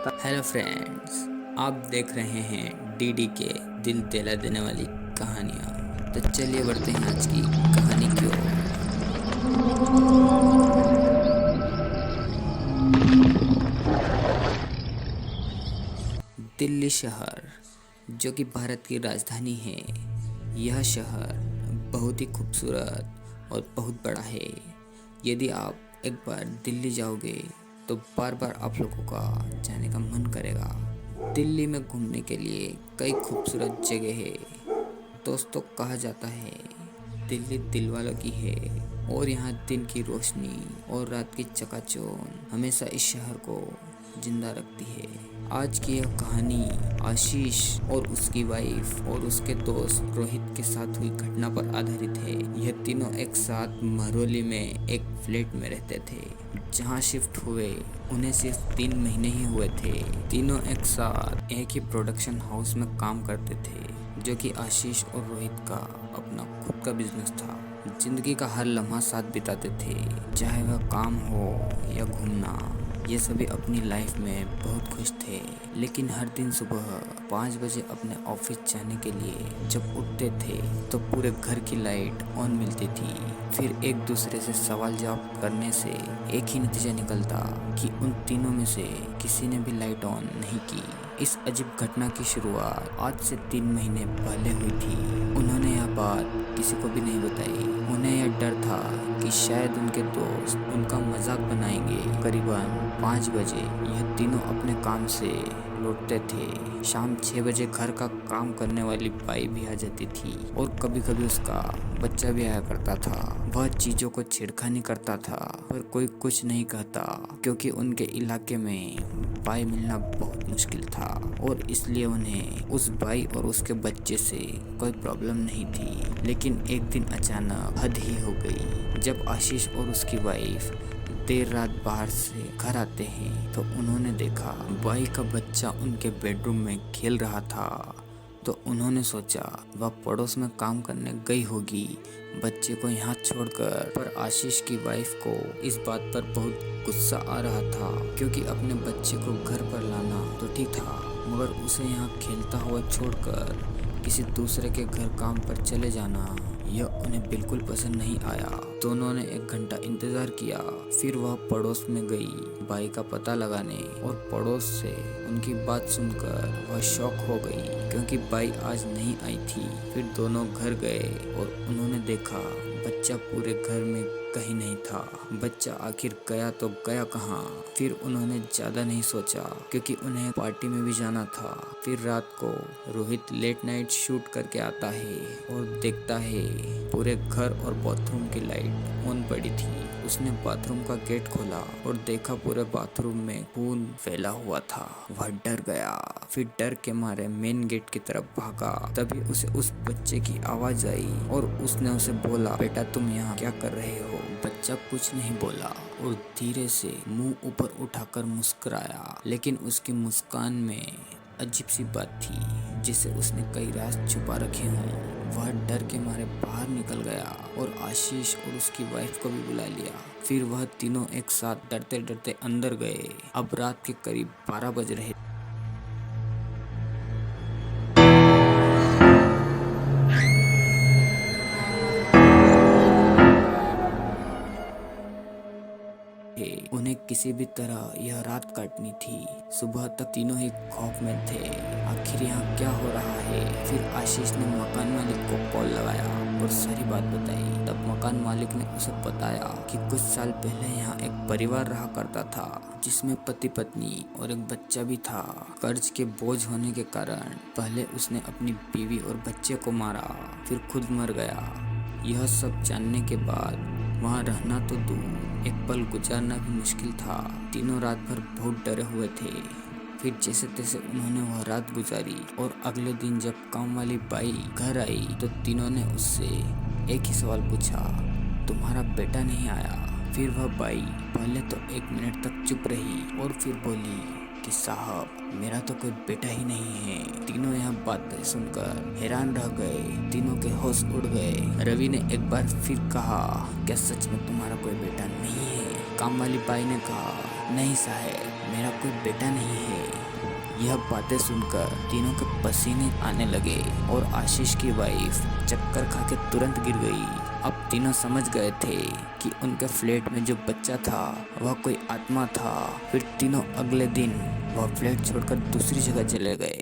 Hello friends, आप देख रहे हैं डीडी के दिल दहला देने वाली कहानियाँ। तो चलिए बढ़ते हैं आज की कहानी की ओर। दिल्ली शहर, जो कि भारत की राजधानी है, यह शहर बहुत ही खूबसूरत और बहुत बड़ा है। यदि आप एक बार दिल्ली जाओगे तो बार बार आप लोगों का जाने का मन करेगा। दिल्ली में घूमने के लिए कई खूबसूरत जगह है। दोस्तों, कहा जाता है दिल्ली दिल वालों की है और यहाँ दिन की रोशनी और रात की चकाचौंध हमेशा इस शहर को जिंदा रखती है। आज की यह कहानी आशीष और उसकी वाइफ और उसके दोस्त रोहित के साथ हुई घटना पर आधारित है। यह तीनों एक साथ महरौली में एक फ्लैट में रहते थे। जहाँ शिफ्ट हुए उन्हें सिर्फ 3 महीने ही हुए थे। तीनों एक साथ एक ही प्रोडक्शन हाउस में काम करते थे, जो कि आशीष और रोहित का अपना खुद का बिजनेस था। जिंदगी का हर लम्हा साथ बिताते थे, चाहे वह काम हो या घूमना। ये सभी अपनी लाइफ में बहुत खुश थे। लेकिन हर दिन सुबह 5 बजे अपने ऑफिस जाने के लिए जब उठते थे तो पूरे घर की लाइट ऑन मिलती थी। फिर एक दूसरे से सवाल जवाब करने से एक ही नतीजा निकलता कि उन तीनों में से किसी ने भी लाइट ऑन नहीं की। इस अजीब घटना की शुरुआत आज से 3 महीने पहले हुई थी। उन्होंने यह बात किसी को भी नहीं बताई। उन्हें यह डर था कि शायद उनके दोस्त उनका मजाक बनाएंगे। करीबन 5 बजे यह तीनों अपने काम से लौटते थे। शाम 6 बजे घर का काम करने वाली बाई भी आ जाती थी और कभी कभी उसका बच्चा भी आया करता था। वह चीज़ों को छेड़खानी करता था, पर कोई कुछ नहीं कहता, क्योंकि उनके इलाके में बाई मिलना बहुत मुश्किल था और इसलिए उन्हें उस बाई और उसके बच्चे से कोई प्रॉब्लम नहीं थी। लेकिन एक दिन अचानक हद ही हो गई। जब आशीष और उसकी वाइफ देर रात बाहर से घर आते हैं तो उन्होंने देखा बाई का बच्चा उनके बेडरूम में खेल रहा था। तो उन्होंने सोचा वह पड़ोस में काम करने गई होगी बच्चे को यहाँ छोड़कर। पर आशीष की वाइफ को इस बात पर बहुत गुस्सा आ रहा था, क्योंकि अपने बच्चे को घर पर लाना तो ठीक था, मगर उसे यहाँ खेलता हुआ छोड़कर किसी दूसरे के घर काम पर चले जाना, यह उन्हें बिल्कुल पसंद नहीं आया। दोनों ने 1 घंटा इंतजार किया। फिर वह पड़ोस में गई बाई का पता लगाने, और पड़ोस से उनकी बात सुनकर वह शॉक हो गई, क्योंकि बाई आज नहीं आई थी। फिर दोनों घर गए और उन्होंने देखा बच्चा पूरे घर में कहीं नहीं था। बच्चा आखिर गया तो गया कहाँ? फिर उन्होंने ज़्यादा नहीं सोचा, क्योंकि उन्हें पार्टी में भी जाना था। फिर रात को रोहित लेट नाइट शूट करके आता है और देखता है पूरे घर और बाथरूम की लाइट ऑन पड़ी थी। उसने बाथरूम का गेट खोला और देखा पूरे बाथरूम में खून फैला हुआ था। वह डर गया। फिर डर के मारे मेन गेट की तरफ भागा। तभी उसे उस बच्चे की आवाज आई और उसने उसे बोला, बेटा तुम यहाँ क्या कर रहे हो? बच्चा कुछ नहीं बोला और धीरे से मुंह ऊपर उठाकर मुस्कुराया, लेकिन उसकी मुस्कान में अजीब सी बात थी जिसे उसने कई राज छुपा रखे हों। वह डर के मारे बाहर निकल गया और आशीष और उसकी वाइफ को भी बुला लिया। फिर वह तीनों एक साथ डरते डरते अंदर गए। अब रात के करीब 12 बज रहे। उन्हें किसी भी तरह यह रात काटनी थी। सुबह तक तीनों ही खौफ में थे, आखिर यहाँ क्या हो रहा है। फिर आशीष ने मकान मालिक को कॉल लगाया और सारी बात बताई। तब मकान मालिक ने उसे बताया कि कुछ साल पहले यहाँ एक परिवार रहा करता था, जिसमें पति पत्नी और एक बच्चा भी था। कर्ज के बोझ होने के कारण पहले उसने अपनी बीवी और बच्चे को मारा, फिर खुद मर गया। यह सब जानने के बाद वहाँ रहना तो दूर, एक पल गुजारना भी मुश्किल था। तीनों रात भर बहुत डरे हुए थे। फिर जैसे तैसे उन्होंने वह रात गुजारी और अगले दिन जब काम वाली बाई घर आई तो तीनों ने उससे एक ही सवाल पूछा, तुम्हारा बेटा नहीं आया? फिर वह बाई पहले तो 1 मिनट तक चुप रही और फिर बोली कि साहब, मेरा तो कोई बेटा ही नहीं है। तीनों यह बातें सुनकर हैरान रह गए। तीनों के होश उड़ गए। रवि ने एक बार फिर कहा, क्या सच में तुम्हारा कोई बेटा नहीं है? काम वाली बाई ने कहा, नहीं साहब, मेरा कोई बेटा नहीं है। यह बातें सुनकर तीनों के पसीने आने लगे और आशीष की वाइफ चक्कर खा के तुरंत गिर गई। अब तीनों समझ गए थे कि उनके फ्लैट में जो बच्चा था वह कोई आत्मा था। फिर तीनों अगले दिन वह फ्लैट छोड़कर दूसरी जगह चले गए।